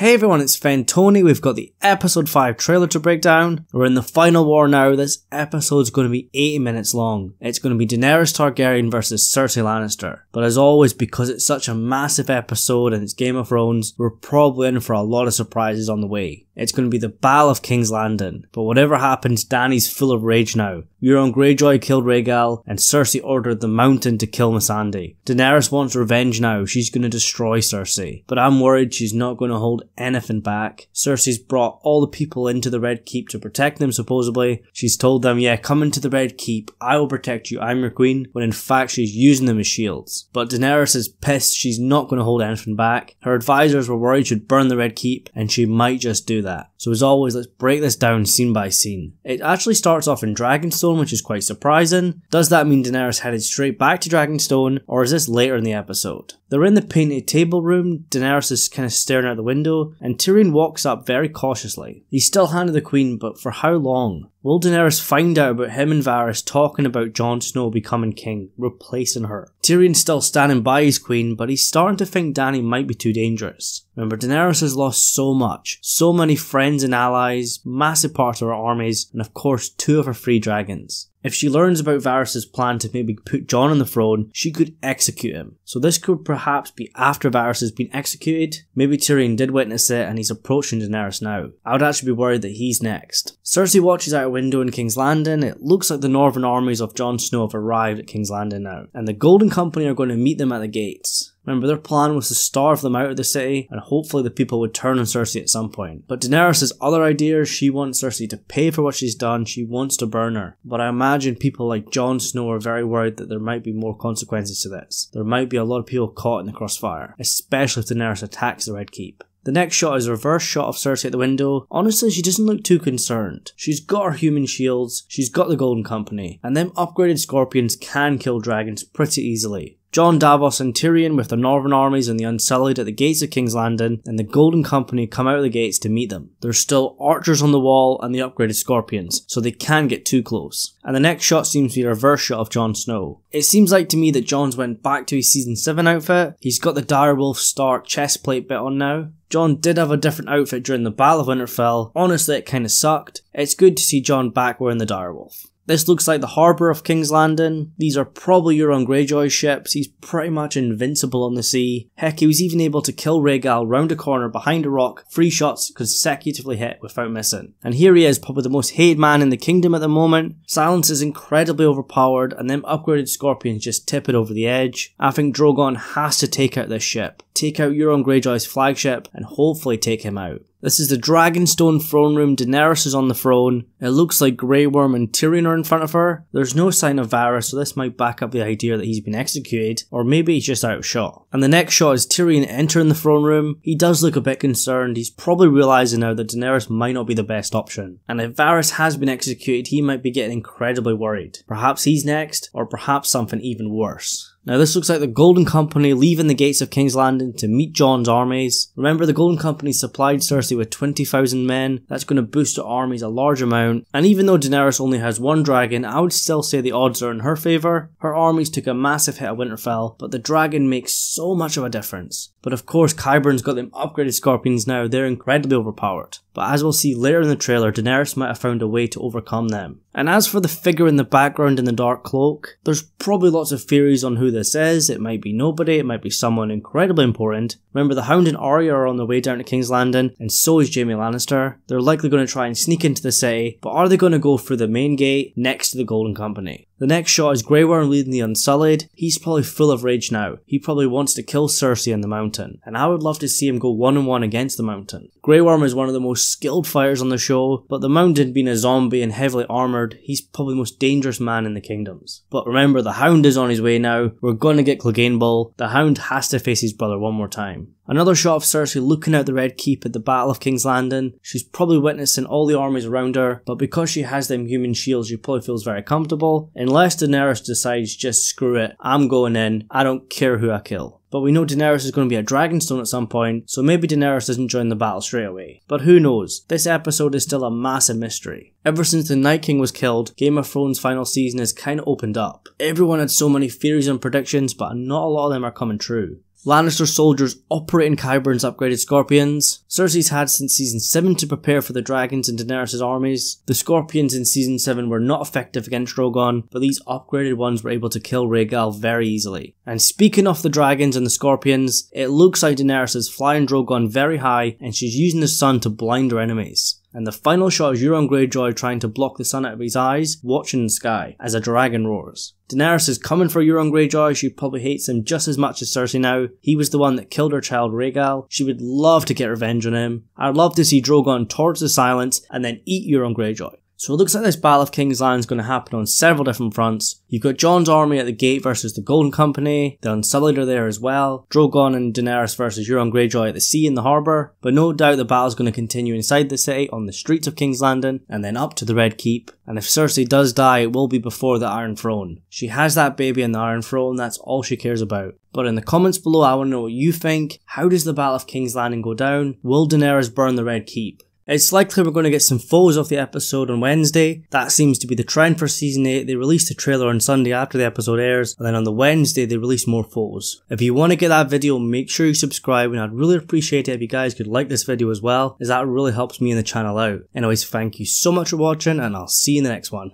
Hey everyone, it's Fantoni. We've got the episode 5 trailer to break down. We're in the final war now. This episode's going to be 80 minutes long. It's going to be Daenerys Targaryen versus Cersei Lannister. But as always, because it's such a massive episode and it's Game of Thrones, we're probably in for a lot of surprises on the way. It's going to be the Battle of King's Landing. But whatever happens, Dany's full of rage now. Euron Greyjoy killed Rhaegal, and Cersei ordered the Mountain to kill Missandei. Daenerys wants revenge now. She's going to destroy Cersei. But I'm worried she's not going to hold anything back. Cersei's brought all the people into the Red Keep to protect them, supposedly. She's told them, yeah, come into the Red Keep, I will protect you, I'm your queen, when in fact she's using them as shields. But Daenerys is pissed, she's not going to hold anything back. Her advisors were worried she'd burn the Red Keep, and she might just do that. So as always, let's break this down scene by scene. It actually starts off in Dragonstone, which is quite surprising. Does that mean Daenerys headed straight back to Dragonstone, or is this later in the episode? They're in the painted table room. Daenerys is kind of staring out the window, and Tyrion walks up very cautiously. He's still handed the queen, but for how long? Will Daenerys find out about him and Varys talking about Jon Snow becoming king, replacing her? Tyrion's still standing by his queen, but he's starting to think Dany might be too dangerous. Remember, Daenerys has lost so much, so many friends and allies, massive parts of her armies, and of course 2 of her free dragons. If she learns about Varys' plan to maybe put Jon on the throne, she could execute him. So this could perhaps be after Varys has been executed. Maybe Tyrion did witness it and he's approaching Daenerys now. I would actually be worried that he's next. Cersei watches out a window in King's Landing. It looks like the northern armies of Jon Snow have arrived at King's Landing now, and the Golden Company are going to meet them at the gates. Remember, their plan was to starve them out of the city, and hopefully the people would turn on Cersei at some point. But Daenerys has other ideas. She wants Cersei to pay for what she's done. She wants to burn her. But I imagine people like Jon Snow are very worried that there might be more consequences to this. There might be a lot of people caught in the crossfire, especially if Daenerys attacks the Red Keep. The next shot is a reverse shot of Cersei at the window. Honestly, she doesn't look too concerned. She's got her human shields, she's got the Golden Company, and them upgraded scorpions can kill dragons pretty easily. Jon, Davos and Tyrion with their northern armies and the Unsullied at the gates of King's Landing, and the Golden Company come out of the gates to meet them. There's still archers on the wall and the upgraded scorpions, so they can't get too close. And the next shot seems to be a reverse shot of Jon Snow. It seems like to me that Jon's went back to his season 7 outfit. He's got the direwolf Stark chestplate bit on now. Jon did have a different outfit during the Battle of Winterfell. Honestly, it kinda sucked. It's good to see Jon back wearing the direwolf. This looks like the harbour of King's Landing. These are probably Euron Greyjoy's ships. He's pretty much invincible on the sea. Heck, he was even able to kill Rhaegal round a corner behind a rock, 3 shots consecutively hit without missing. And here he is, probably the most hated man in the kingdom at the moment. Silence is incredibly overpowered, and them upgraded scorpions just tip it over the edge. I think Drogon has to take out this ship. Take out Euron Greyjoy's flagship, and hopefully take him out. This is the Dragonstone throne room. Daenerys is on the throne. It looks like Grey Worm and Tyrion are in front of her. There's no sign of Varys, so this might back up the idea that he's been executed, or maybe he's just outshot. And the next shot is Tyrion entering the throne room. He does look a bit concerned. He's probably realising now that Daenerys might not be the best option. And if Varys has been executed, he might be getting incredibly worried. Perhaps he's next, or perhaps something even worse. Now this looks like the Golden Company leaving the gates of King's Landing to meet Jon's armies. Remember, the Golden Company supplied Cersei with 20,000 men. That's going to boost her armies a large amount. And even though Daenerys only has 1 dragon, I would still say the odds are in her favour. Her armies took a massive hit at Winterfell, but the dragon makes so much of a difference. But of course, Qyburn got them upgraded scorpions now. They're incredibly overpowered. But as we'll see later in the trailer, Daenerys might have found a way to overcome them. And as for the figure in the background in the dark cloak, there's probably lots of theories on who this is. It might be nobody, it might be someone incredibly important. Remember, the Hound and Arya are on their way down to King's Landing, and so is Jaime Lannister. They're likely going to try and sneak into the city, but are they going to go through the main gate next to the Golden Company? The next shot is Grey Worm leading the Unsullied. He's probably full of rage now. He probably wants to kill Cersei in the Mountain, and I would love to see him go 1-on-1 against the Mountain. Grey Worm is one of the most skilled fighters on the show, but the Mountain being a zombie and heavily armoured, he's probably the most dangerous man in the kingdoms. But remember, the Hound is on his way now. We're going to get Clegane Bull. The Hound has to face his brother one more time. Another shot of Cersei looking out the Red Keep at the Battle of King's Landing. She's probably witnessing all the armies around her, but because she has them human shields, she probably feels very comfortable. Unless Daenerys decides, just screw it, I'm going in, I don't care who I kill. But we know Daenerys is going to be at Dragonstone at some point, so maybe Daenerys doesn't join the battle straight away. But who knows? This episode is still a massive mystery. Ever since the Night King was killed, Game of Thrones' final season has kinda opened up. Everyone had so many theories and predictions, but not a lot of them are coming true. Lannister soldiers operating Qyburn's upgraded Scorpions. Cersei's had since Season 7 to prepare for the dragons in Daenerys' armies. The Scorpions in Season 7 were not effective against Drogon, but these upgraded ones were able to kill Rhaegal very easily. And speaking of the dragons and the Scorpions, it looks like Daenerys is flying Drogon very high and she's using the sun to blind her enemies. And the final shot is Euron Greyjoy trying to block the sun out of his eyes, watching the sky as a dragon roars. Daenerys is coming for Euron Greyjoy. She probably hates him just as much as Cersei now. He was the one that killed her child Rhaegal. She would love to get revenge on him. I'd love to see Drogon torch the silence and then eat Euron Greyjoy. So it looks like this Battle of King's Landing is going to happen on several different fronts. You've got Jon's army at the gate versus the Golden Company, the Unsullied are there as well, Drogon and Daenerys versus Euron Greyjoy at the sea in the harbour, but no doubt the battle is going to continue inside the city on the streets of King's Landing and then up to the Red Keep. And if Cersei does die, it will be before the Iron Throne. She has that baby on the Iron Throne, that's all she cares about. But in the comments below I want to know what you think. How does the Battle of King's Landing go down? Will Daenerys burn the Red Keep? It's likely we're going to get some photos of the episode on Wednesday. That seems to be the trend for Season 8. They released a trailer on Sunday after the episode airs, and then on the Wednesday they release more photos. If you want to get that video, make sure you subscribe, and I'd really appreciate it if you guys could like this video as well, as that really helps me and the channel out. Anyways, thank you so much for watching, and I'll see you in the next one.